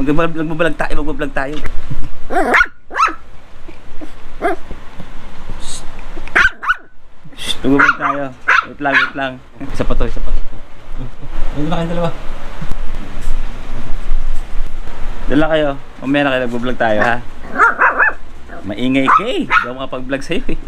Magbablog tayo, magbablog tayo. Magbablog tayo. Wait lang. Isa pa to. Doon na kayo dalawa. Doon lang kayo. Mamaya na kayo, nagbablog tayo ha. Maingay kay. Hindi ako makapag-vlog sa'yo eh.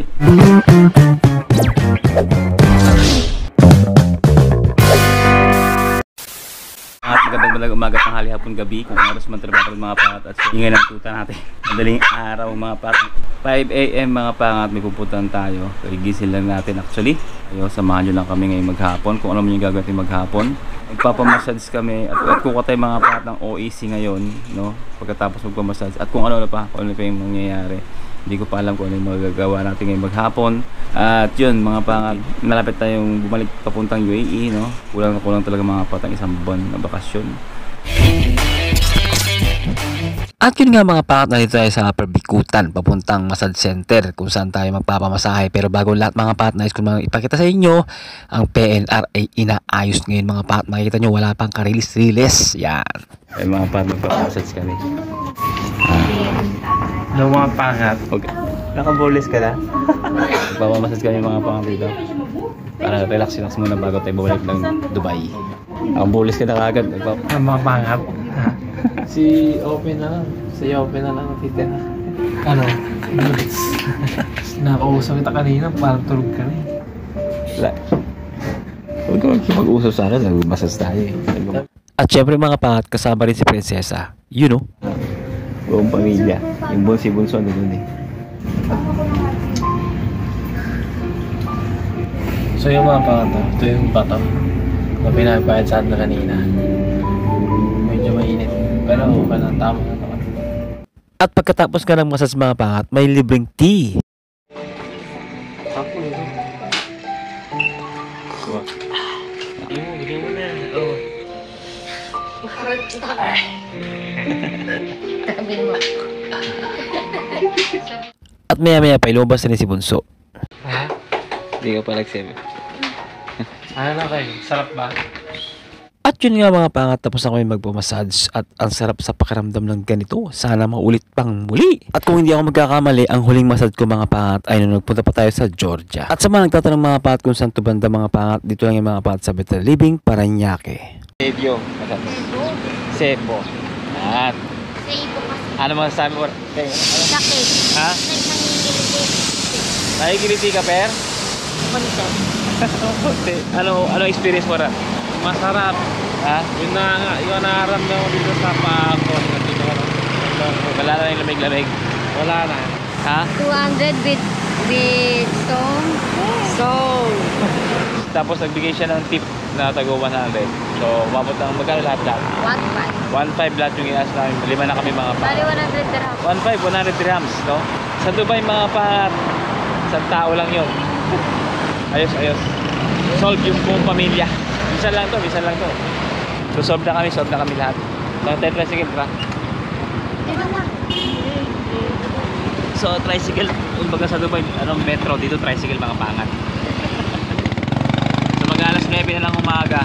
Magandang umaga, tanghali, hapon, gabi. Kung oras man trabaho ng mga pangat at ingay ng tuta natin. Madaling araw mga pangat. 5 AM mga pangat, may pupuntahan tayo. Igising lang natin actually. Ayo, samahan nyo lang kami ngayong maghapon. Kung ano man yung gagawin natin maghapon. Magpapamassage kami at kukatay mga pangat ng OEC ngayon, no? Pagkatapos magpamassage at kung ano pa yung mangyayari. Hindi ko pa alam kung ano yung magagawa natin ngayong maghapon. At yun mga pangat, malapit tayong bumalik papuntang UAE, no? Kulang talaga mga patang isang buwan na bakasyon. At yun nga mga pangat, nandito tayo sa Upper Bicutan papuntang massage center kung saan tayo magpapamasahe. Pero bago lahat mga pangat, nais ko naman ipakita sa inyo ang PNR ay inaayos ngayon mga pangat. Makikita nyo wala pang karilis-rilis. Yan. Ay mga pangat, magpapamassage kami. No mga pangat. Okay. Nakabulis ka na? Magpapamassage kami mga pangat dito. Para relax muna bago tayo bumalik ng Dubai. Nakabulis ka na kagad. Mga pangat. Si Open na lang. Si Open na lang natitira. Ano? Nakausap kita kanina. Parang tulog ka na eh. Wala. Huwag ka mag-usap sa akin. Nag-massage tayo eh. At syempre mga pangat, kasama rin si Prinsesa. You know? Buong pamilya. Yung bunso na dun eh. So yung mga pangat, ito yung bato na pinapahit sa atin na kanina. Medyo mainit. Pero okay lang, tama na naman. At pagkatapos ka ng massage mga pangat, may libreng tea. Ako ito. Kuha. Bigyan mo na. Oo. At maya pa ilubas na rin si Bunso. Ha? Hindi ka pa nagsabi. Ano na kayo? Sarap ba? At yun nga mga pangat, tapos na kami magpamassage at ang sarap sa pakiramdam ng ganito. Sana maulit pang muli. At kung hindi ako magkakamali, ang huling massage ko mga pangat ay nung nagpunta pa tayo sa Georgia. At sa mga nagtatanong mga pangat kung saan to banda mga pangat, dito lang yung mga pangat sa Better Living, Parañaque. Cebu. Cebu. At Cebu kasi. ano masasabi mo? Sakit. Ha? Nakikiliti ka, Per? ano experience mo ra? Masarap. Ha? Yung naaramdaman ko dito sa paa ko. Wala na yung lamig-lamig. Wala na. Ha? 200 with stone. So, tapos nagbigay siya ng tip na tago 100. So, umabot ng magkano lahat-lahat? 1.5 lahat yung inaas namin. 5 na kami mga pa. Bali 100 dirhams. 1.5, 100 dirhams, no? Sa Dubai mga pa, sa tao lang yun. Ayos. Solve yung buong pamilya. Bisan lang to. So, solve na kami lahat. Lang tayo tricycle, tra? So, tricycle, kumbaga sa Dubai, metro, dito tricycle mga pangat. So, mag-alas 9 na lang umaga.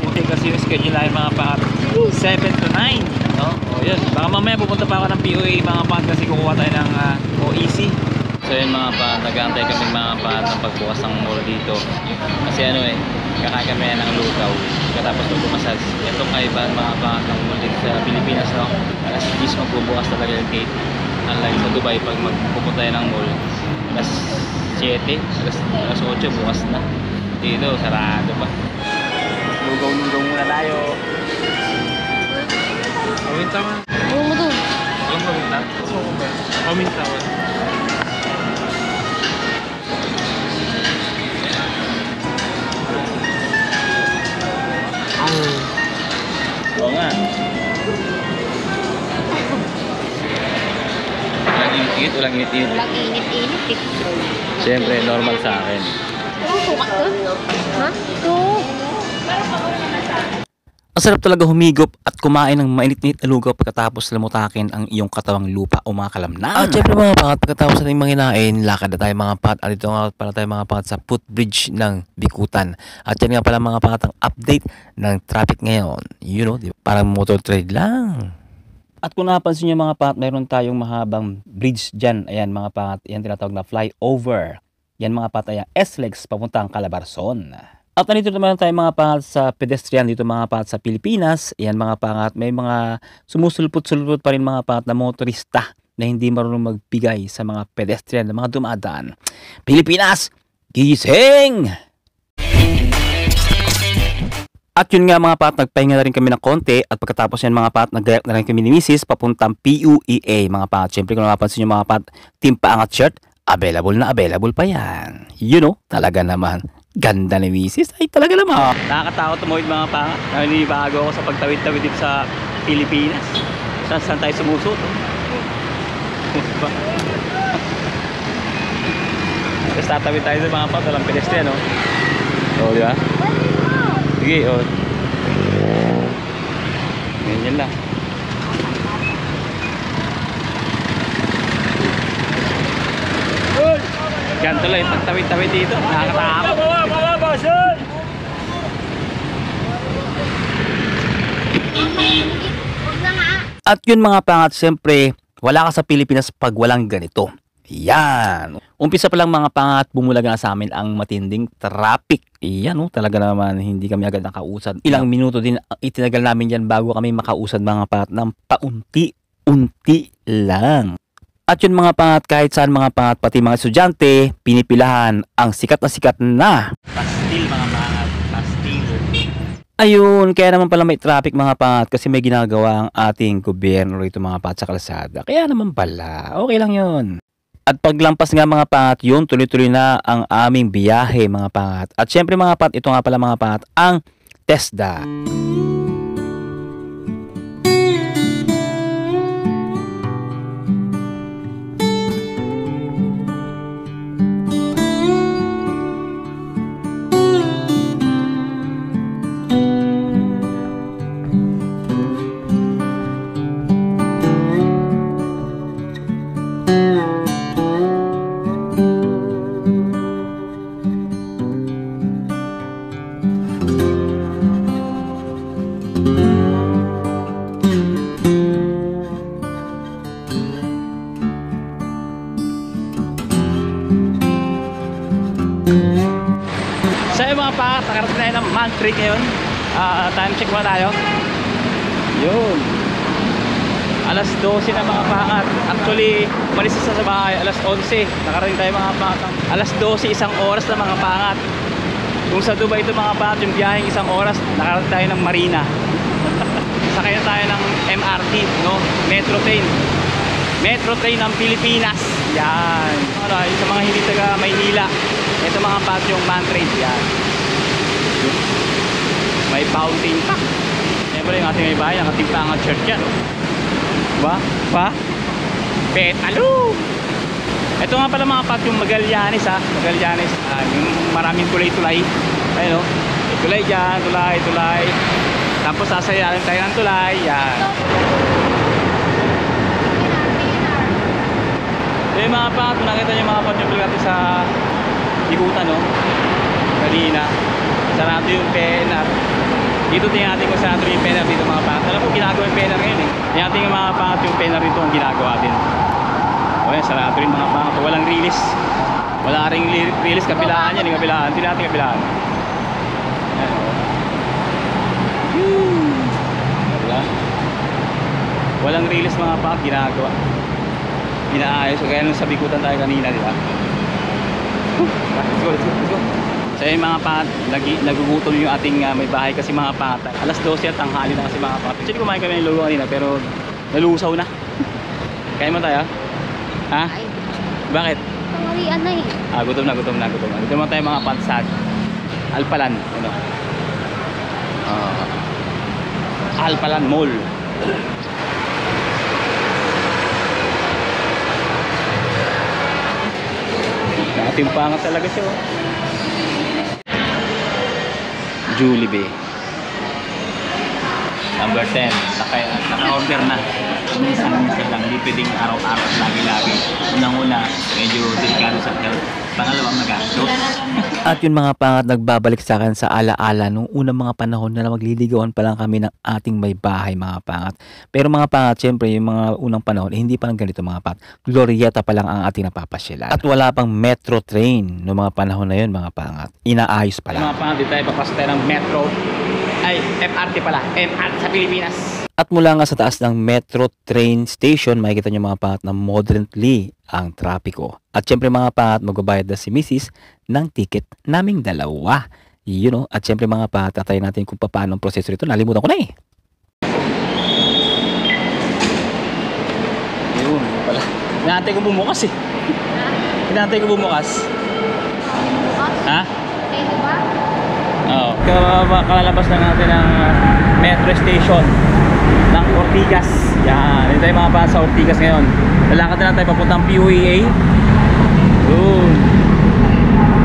Hindi kasi yung schedule namin mga pangat. 7 to 9, no? O, yun. Baka mamaya pupunta pa ako ng POA mga pangat kasi kukuha tayo ng OEC. So, yun mga pangat, nag-aantay kami mga pangat ng pagbukas ng mall dito. Kasi kakain kami ng lugaw. Katapos magpumasage. Ito kaibahan mga pangat ng mall dito sa Pilipinas, no? Alas 10 magbubukas talaga yung gate. Unlike sa Dubai, pag magpupunta tayo ng mall, alas 7, alas 8, bukas na. Dito, sarado pa. Lugaw muna tayo. Paminta man. Oo mo doon. Alam mo paminta? Paminta man. Oo nga. Walang init-init. Walang init-init eh. Siyempre, normal sa akin. Sukat doon? Ha? Ito. Ang sarap talaga humigop at kumain ng mainit-init na lugaw pagkatapos lamutakin ang iyong katawang lupa o mga kalamnan. At syempre mga pangat, pagkatapos natin manginain, lakad na tayo mga pangat. At ito nga pala tayo mga pangat sa footbridge ng Bicutan. At yan nga pala mga pangat ang update ng traffic ngayon. You know, parang motor trade lang. At kung napansin nyo mga pangat, mayroon tayong mahabang bridge dyan. Ayan mga pangat, yan tinatawag na flyover. Yan mga pangat, ayan, SLEX papuntang Calabarzon. At nandito naman tayo mga pangat sa pedestrian dito mga pangat sa Pilipinas. Ayan mga pangat, may mga sumusulpot-sulpot pa rin mga pangat na motorista na hindi marunong magbigay sa mga pedestrian na mga dumadaan. Pilipinas, gising! At yun nga mga pat, nagpahinga na rin kami ng konti at pagkatapos yan mga pat, nag-direct na rin kami ni Mrs. papuntang PUEA mga pat. Siyempre kung napapansin nyo mga pat, Team Paangat shirt, available na available pa yan. You know, talaga naman. Ganda ni Mrs. Ay talaga naman. Nakakatakot tumawid mga pangat. Naninibago ako sa pagtawid-tawid dito sa Pilipinas. Saan tayo sumusot? Diba? Tapos tatawid tayo sa mga pat, walang pedestrian, no? O, di ba? Sige, o. Ganyan lang. Ganito lang yung pagtawid-tawid dito. Nakakatakot. At yun mga pangat, siyempre, wala ka sa Pilipinas pag walang ganito. Yan. Umpisa pa lang mga pangat, bumulaga na sa amin ang matinding traffic. Yan, talaga naman hindi kami agad nakausad. Ilang minuto din itinagal namin yan bago kami makausad mga pangat ng paunti-unti lang. At yun mga pangat, kahit saan mga pangat, pati mga estudyante, pinipilahan ang sikat na pastil mga pangat, pastil. Ayun, kaya naman pala may traffic mga pangat kasi may ginagawa ang ating gobyerno rito mga pangat sa kalsada. Kaya naman pala, okay lang yun. At paglampas nga mga pangat, yun tuloy-tuloy na ang aming biyahe mga pangat. At syempre mga pangat, ito nga pala mga pangat, ang TESDA. So yung mga pangat, nakarating tayo ng Mantrig ngayon. Time check muna tayo. Yun. Alas 12 na mga pangat. Actually, umalis sa bahay alas 11. Nakarating tayo mga pangat. Alas 12, isang oras na mga pangat. Kung sa Dubai ito mga pangat, yung biyaheng isang oras, nakarating tayo ng Marina. Sakay na tayo ng MRT, no? Metro train ng Pilipinas. Yan. Sa mga hindi taga Maynila, ito mga pangat yung Mantrig. Yan. May fountain pa. Siyempre yung ating may bahay, nakating Paangat shirt yan. Diba? Petalo! Ito nga pala mga pat yung Magallanes ha. Magallanes. Yung maraming tulay-tulay. Ayun o. May tulay dyan. Tulay. Tapos sasayarin tayo ng tulay. Yan. So yung mga pat, nakita nyo mga pat yung vlog natin sa ikutan no. Kanina. Sarado yung PNR. Dito tingnan natin kung sarado yung PNR dito mga pat. Alam ko ginagawa yung PNR ngayon eh. Tingnan natin yung mga pat yung PNR dito ang ginagawa din. O yan, sarado rin mga pat. Walang release. Wala rin release. Kabilaan yan. Kabilaan. Tingnan natin kabilaan. Ayan o. Diba? Walang release mga pat. Ginagawa. Inaayos. Kaya nung sa bikutan tayo kanina, diba? Let's go. So yung mga pangat, nagugutom yung ating may bahay kasi mga pangat. Alas 12 at tanghali na kasi mga pangat. Actually kumain kami ng lulo kanina pero nalusaw na. Kain mo tayo? Ha? Ay. Bakit? Tanghalian na eh. Gutom na. Gutom mo tayo mga pangat sa Alpalan. Ano? Alpalan Mall. Ating pangat talaga siya oh. Jollibee number 10 naka-order na minsan lang, hindi pwedeng araw-araw at lagi-lagi. Unang-una, medyo delikado sa health. Pangalawang magastos. At yun mga pangat, nagbabalik sa akin sa alaala nung unang mga panahon na magliligawan pa lang kami ng ating may bahay mga pangat. Pero mga pangat, syempre yung mga unang panahon, hindi pa lang ganito mga pangat. Glorieta pa lang ang ating napapasyalan. At wala pang metro train noong mga panahon na yun mga pangat. Inaayos pa lang. Mga pangat, dito tayo papasok tayo ng metro. Ay, MRT pala. MRT sa Pilipinas. At mula nga sa taas ng metro train station, makikita nyo mga pangat na moderately ang trapiko. At syempre mga pangat, magbabayad na si Mrs. ng ticket naming dalawa. You know? At syempre mga pangat, tatayin natin kung paano ang proseso rito. Nalimutan ko na eh. Yun, pala. Hinahantay ko bumukas eh. Hinahantay ko bumukas. Ha? Kayo ba? Oo. Kalalabas na natin ng metro station ng Ortigas. Yan. Dito tayo mga pa sa Ortigas ngayon. Lalakad na lang tayo papuntang PUEA. Boom.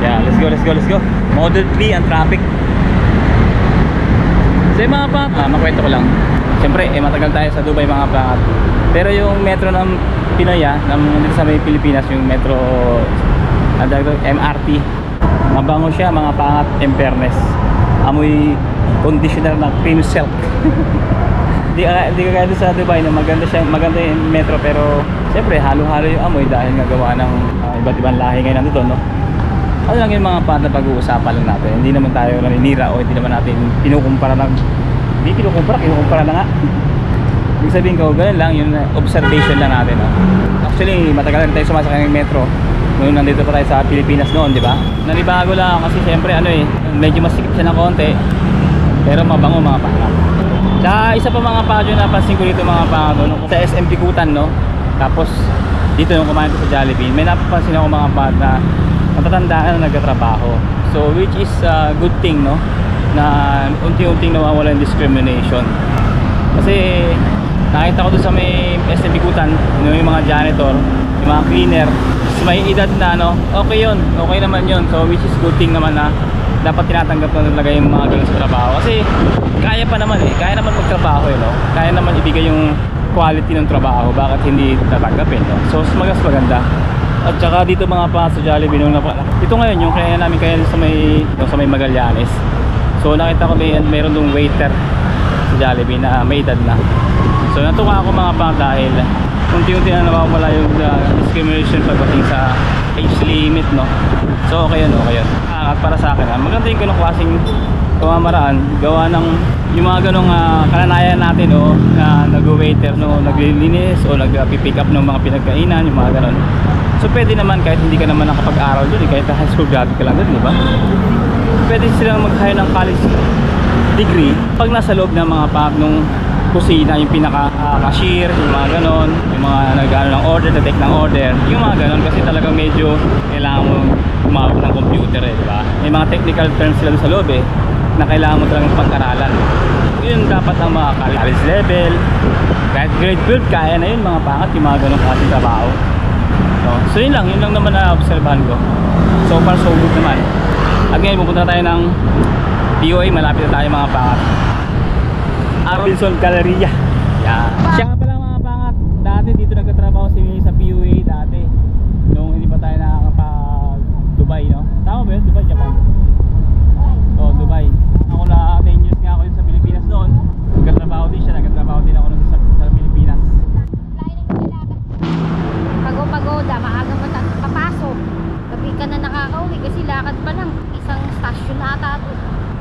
Yeah, let's go, let's go, let's go. Moderately ang traffic. So yung mga pa, makwento ko lang. Siyempre, matagal tayo sa Dubai mga pa. Pero yung metro ng Pinoy, dito sa may Pilipinas, yung metro MRT, mabango siya mga pangat, in fairness. Amoy conditioner na cream silk. Hindi ka kaya sa Dubai na maganda yung metro, pero siyempre halo-halo yung amoy dahil nagawa ng iba't ibang lahi ngayon nandito, no? Ano lang yung mga pangat na pag-uusapan lang natin. Hindi naman tayo naninira o hindi naman natin kinukumpara na nga. Ibig sabihin ko, ganun lang, yung observation lang natin, no? Actually, matagal na tayo sumasakay ng metro noon nandito pa tayo sa Pilipinas noon, di ba? Nanibago lang kasi siyempre medyo masikip siya ng konti, pero mabango mga pangat. Tsaka isa pa mga pangat yung napansin ko dito mga pangat, no? Sa SM Bikutan, no? Tapos dito nung kumain ko sa Jollibee, may napapansin ako mga pangat na matatandaan na nagtatrabaho. So which is a good thing, no? Na unti-unting nawawala yung discrimination. Kasi nakita ko doon sa may SM Bikutan, yung mga janitor, yung mga cleaner, may edad na, no? Okay yun, okay naman yun. So which is good thing naman na dapat tinatanggap na talaga yung mga ganun sa trabaho. Kasi kaya pa naman kaya naman magtrabaho no? Kaya naman ibigay yung quality ng trabaho, bakit hindi tatanggapin, no? So mas maganda. At saka dito mga pa sa Jollibee nung ito ngayon yung kaya namin sa may Magallanes. So nakita ko mayroon dong waiter sa Jollibee na may edad na. So natuwa ako mga pa dahil unti-unti na nawawala yung discrimination pagdating sa age limit, no? So okay yun. At para sa akin, maganda yung ganong klaseng pamamaraan, gawa ng yung mga ganong kalanayan natin, no? Na nag-waiter, no? Naglilinis o nag-pick up ng mga pinagkainan, yung mga ganon. So pwede naman kahit hindi ka naman nakapag-aral doon, kahit high school graduate ka lang doon, di ba? Pwede silang mag-hire ng college degree pag nasa loob ng mga nung kusina, yung pinaka-cashier, yung mga ganon, yung mga nag-ano ng order, nag-take ng order, yung mga ganon, kasi talagang medyo kailangan mo umabot ng computer, di ba? May mga technical terms sila sa loob, na kailangan mo talagang pag-aralan. Yun dapat ang mga college level, kahit grade 12, kaya na yun mga pangat, yung mga ganong klaseng trabaho. So yun lang naman na obserbahan ko. So far so good naman. At ngayon pupunta tayo ng PUA, malapit na tayo mga pangat. Robinson Galleria. Yeah. Siya nga pala mga pangat, dati dito nagtatrabaho si sa PUA dati. Nung hindi pa tayo nakakapag-Dubai, no? Tama ba yun? Dubai, Japan? Oo, Dubai. Ako na 10 years nga ako yun sa Pilipinas noon. Nagtatrabaho din siya, nagtatrabaho din ako sa Pilipinas. Pagoda, maaga mo papasok. Gabi ka na nakakauwi kasi lakad pa lang. Isang stasyon na ata ito.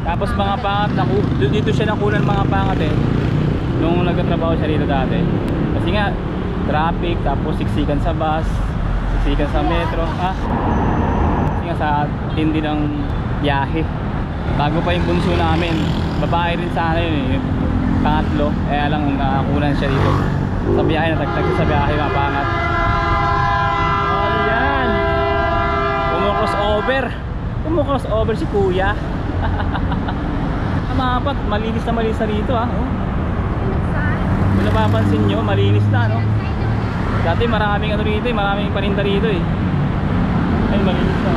Tapos mga pangat, dito siya nakunan mga pangat nung nagtatrabaho siya dito dati. Kasi nga, traffic, tapos siksikan sa bus, siksikan sa metro. Kasi nga sa tindi ng biyahe. Bago pa yung bunso namin, babae rin sana yun yung pangatlo. Kaya lang nakakunan siya dito. Sa biyahe, natagtag sa biyahe mga pangat. Ayan! Kumukross over si kuya. Mapat, malinis na rito oh. Kung napapansin nyo, malinis na no. Dati maraming rito maraming paninda rito Ay, malinis na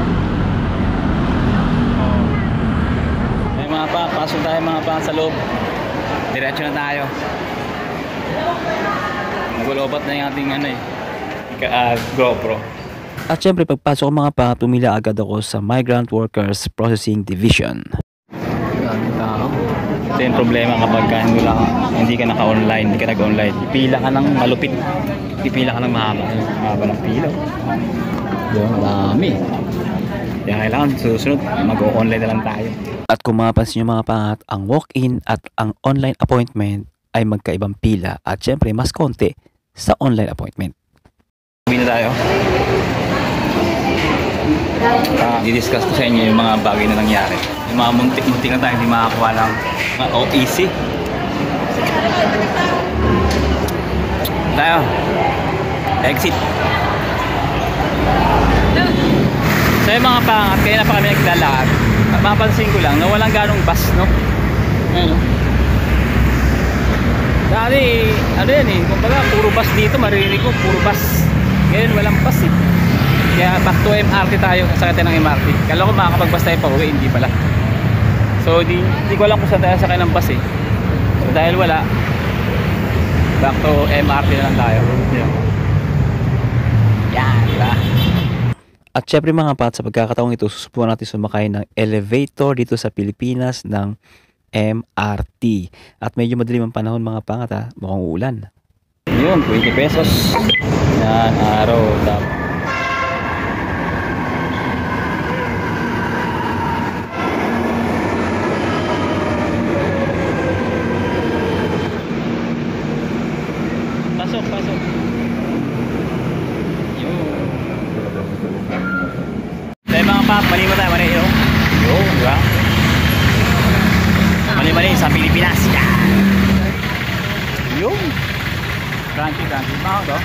Ay mga pa, pasok tayo mga pa sa loob. Diretso na tayo. Nagulobat na yung ating GoPro. At syempre pagpasok ko mga pangat, pumila agad ako sa Migrant Workers Processing Division. Ito yung problema kapag hindi ka naka-online, hindi ka nag-online. Pipila ka ng malupit. Pipila ka ng mahaba ng pila. Yun, marami. Kaya kailangan susunod, mag-online na lang tayo. At kung mapapansin nyo mga pangat, ang walk-in at ang online appointment ay magkaibang pila. At syempre mas konti sa online appointment. Sabi na tayo. I-discuss ko sa inyo yung mga bagay na nangyari. Yung mga muntik-muntik na tayo, hindi makakuha lang mga OEC. Tayo. Exit. So yung mga pangat, kaya na pa kami naglalakad. Mapansin ko lang na walang ganong bus, no? Ayun, no? Dati, ano yan eh, kumbaga puro bus dito, maririnig ko, puro bus. Ngayon walang bus eh. Kaya back to MRT tayo, sakay tayo ng MRT. Kala ko makakapag-bus tayo pa uwi, hindi pala. So di ko alam kung saan tayo sakay ng bus eh. So dahil wala, back to MRT na lang tayo. Yan, diba? At syempre mga pat, sa pagkakataong ito, susubukan natin sumakay ng elevator dito sa Pilipinas ng MRT. At medyo madilim ang panahon mga pangat ha, mukhang uulan. Yun, 20 pesos. Yan, araw. Pasok. Yun. Tayo mga pap, mali yun. Yun, diba? Mali sa Pilipinas. Yan. Yun. Crunchy. Mahal to.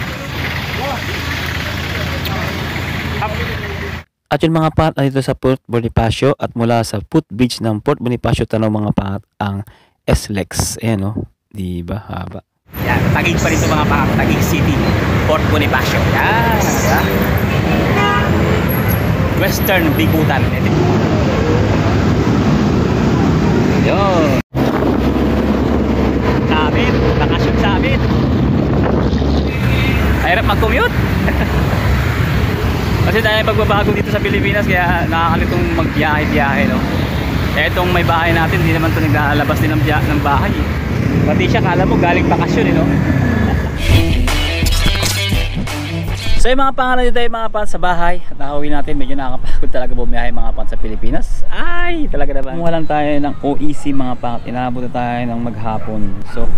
At yun mga pat, dito sa Port Bonifacio at mula sa footbridge ng Port Bonifacio tanaw mga pat ang SLEX. Ayan o, diba haba. Yan, Taguig pa rin ito mga pangat. Taguig City, Port Bonifacio. Yan, diba? Western Bikutan. Yun. Sabit, nakashoot sabit. Mahirap mag-commute. Kasi dahil pagbabago dito sa Pilipinas, kaya nakakalitong magbiyahe-biyahe, no? Eh, itong may bahay natin, hindi naman ito naglalabas din ng bahay. Pati siya, kala mo galing bakasyon, no? So yung mga pangalan dito tayo mga pan sa bahay at nakauwi natin, medyo nakakapagod talaga bumiyahe mga pan sa Pilipinas. Ay, talaga naman. Kumuha lang tayo ng OEC mga pan, inabot na tayo ng maghapon. So,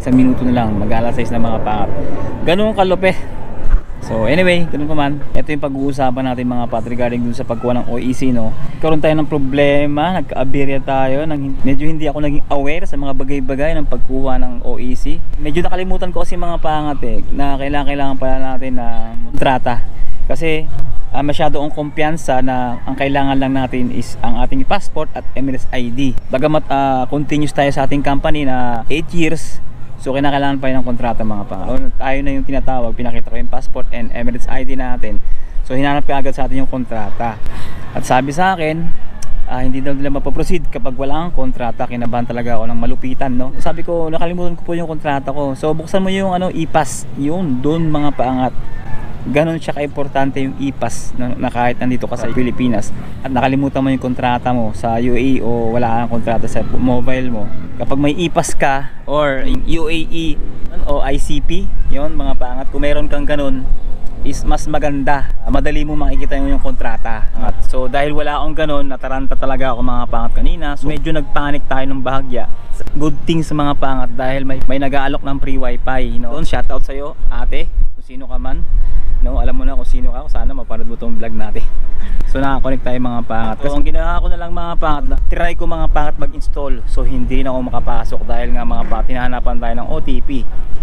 isang minuto na lang, mag-alas 6 na mga pan. Ganun kalupe. So anyway, ganun pa man, ito yung pag-uusapan natin mga pat regarding dun sa pagkuha ng OEC, no? Karoon tayo ng problema, nagka-aberya tayo, medyo hindi ako naging aware sa mga bagay-bagay ng pagkuha ng OEC. Medyo nakalimutan ko kasi mga pangat na kailangan pala natin na kontrata. Kasi masyado ang kumpiyansa na ang kailangan lang natin is ang ating passport at Emirates ID. Bagamat continuous tayo sa ating company na 8 years, so kinakailangan pa yun ng kontrata mga pangat. Tayo na yung tinatawag, pinakita ko yung passport and Emirates ID natin. So hinanap ka agad sa atin yung kontrata. At sabi sa akin, hindi daw nila mapaproceed kapag wala kang kontrata. Kinabahan talaga ako ng malupitan, no? Sabi ko, nakalimutan ko po yung kontrata ko. So buksan mo yung e-pass, yun, doon mga pangat. Ganon siya ka-importante yung e-pass na kahit nandito ka sa Pilipinas at nakalimutan mo yung kontrata mo sa UAE o wala kang kontrata sa mobile mo. Kapag may e-pass ka or UAE o ICP, yun mga pangat, kung meron kang ganon is mas maganda, madali mo makikita yung kontrata. So dahil wala akong ganon, nataranta talaga ako mga pangat kanina, so medyo nagpanik tayo ng bahagya. Good thing sa mga pangat dahil may nag-aalok ng free wifi, no? Shoutout sa'yo ate, kung sino ka man, no? Alam mo na kung sino ka, sana mapanood mo itong vlog natin. So nakakonect tayo mga pangat. So ang ginawa ko na lang mga pangat, try ko mga pangat mag-install. So hindi na ako makapasok dahil nga mga pangat, hinahanapan tayo ng OTP.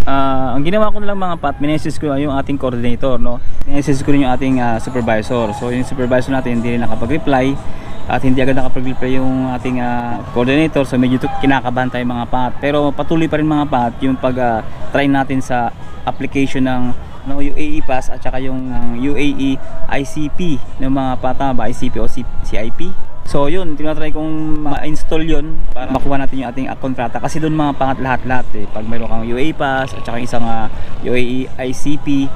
Ang ginawa ko na lang mga pangat, minesis ko yung ating coordinator, no? Minesis ko rin yung ating supervisor. So yung supervisor natin hindi rin nakapag-reply at hindi agad nakapag-reply yung ating coordinator. So medyo kinakabahan tayo mga pangat. Pero patuloy pa rin mga pangat yung pag-try natin sa application ng UAE Pass at saka yung UAE ICP ng mga patama ba, ICP o CIP, So yun, tinatry kong ma-install yun para makuha natin yung ating kontrata. Kasi doon mga pangat lahat-lahat eh. Pag mayroon kang UAE Pass at saka isang UAE ICP,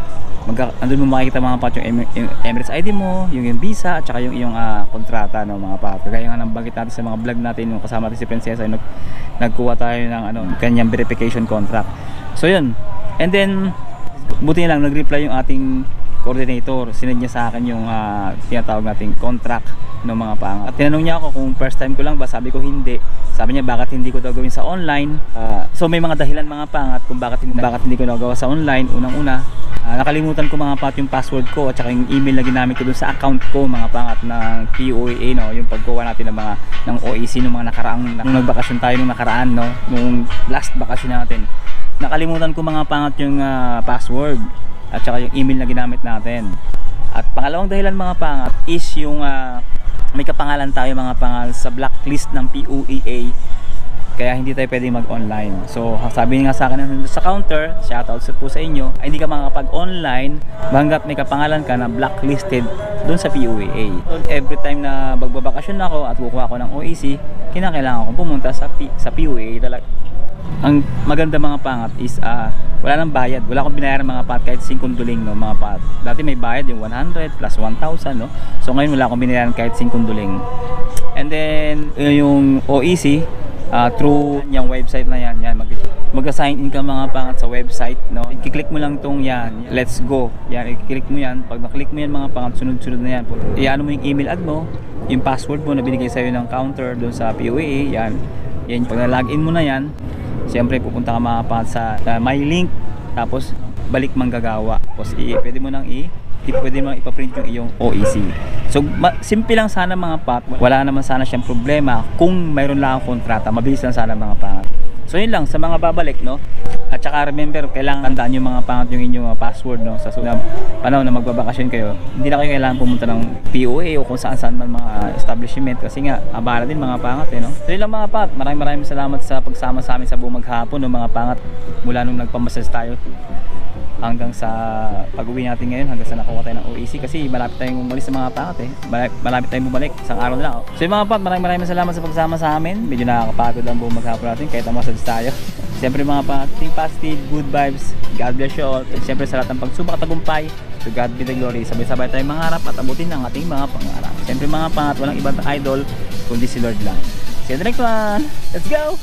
andun mo makikita mga pangat yung Emirates ID mo, yung visa at saka yung iyong kontrata, no, mga pangat. Kagaya nga ng banggit natin sa mga vlog natin, yung kasama natin si Princesa, yung nagkuha tayo ng kanyang verification contract. So yun, and then buti na lang nag-reply yung ating coordinator, sinend niya sa akin yung tinatawag nating contract ng mga pangat. At tinanong niya ako kung first time ko lang ba, sabi ko hindi. Sabi niya bakit hindi ko daw gawin sa online. So may mga dahilan mga pangat kung bakit hindi ko nagawa sa online. Unang-una, nakalimutan ko mga pangat yung password ko at saka yung email na ginamit ko dun sa account ko mga pangat ng POEA, no, yung pagkuha natin ng OEC nung mga nakaraang nung nagbakasyon tayo nung nakaraan, no, nung last bakasyon natin. Nakalimutan ko mga pangat yung password at saka yung email na ginamit natin. At pangalawang dahilan mga pangat is yung may kapangalan tayo mga pangal sa blacklist ng POEA, kaya hindi tayo pwedeng mag-online. So sabi nga sa akin sa counter, shoutout po sa inyo, ay hindi ka makakapag-online hanggat may kapangalan ka na blacklisted doon sa POEA. Every time na magbabakasyon ako at kukuha ako ng OEC, kinakailangan akong pumunta sa POEA talaga. Ang maganda mga pangat is wala nang bayad, wala akong binayaran mga pat kahit 5 duling, no, mga pat. Dati may bayad yung 100 plus 1,000, no. So ngayon wala akong binayaran kahit 5 duling. And then yung OEC through yung website na yan mag-assign in ka mga pangat sa website, no. I-click mo lang tong yan, let's go. Yan, i-click mo yan. Pag na-click mo yan mga pangat, sunod-sunod na yan. Iano mo yung email ad mo, yung password mo na binigay sa'yo ng counter doon sa POEA, yan. Yan, pag na-login mo na yan, siyempre pupunta ka mga pangat sa my link, tapos balik manggagawa. Tapos pwede mo nang ipaprint yung iyong OEC. So simple lang sana mga pat, wala naman sana siyang problema kung mayroon lang akong kontrata, mabilis lang sana mga pangat. So yun lang sa mga babalik, no. At saka remember, kailangan tandaan yung mga pangat yung inyong password, no, sa sunod panahon na magbabakasyon kayo. Hindi na kayo kailangan pumunta ng POA o kung saan man mga establishment, kasi nga abala din mga pangat no. So yun lang mga pangat, maraming salamat sa pagsama sa amin sa buong maghapon, no, mga pangat, mula nung nagpamassage tayo hanggang sa pag-uwi natin ngayon, hanggang sa nakuha tayo ng OEC, kasi malapit tayong umalis sa mga pangat malapit tayong bumalik, isang araw na lang. So yung mga pangat, maraming salamat sa pagsama sa amin. Medyo nakakapagod lang buong maghapon natin kahit massage tayo. Siyempre mga pangat, think positive, good vibes, God bless you all. At siyempre sa lahat ng pagsubok at tagumpay, to God be the glory. Sabay-sabay tayong mangarap at abutin ang ating mga pangarap. Siyempre mga pangat, walang ibang idol kundi si Lord lang. See you in the next one. Let's go!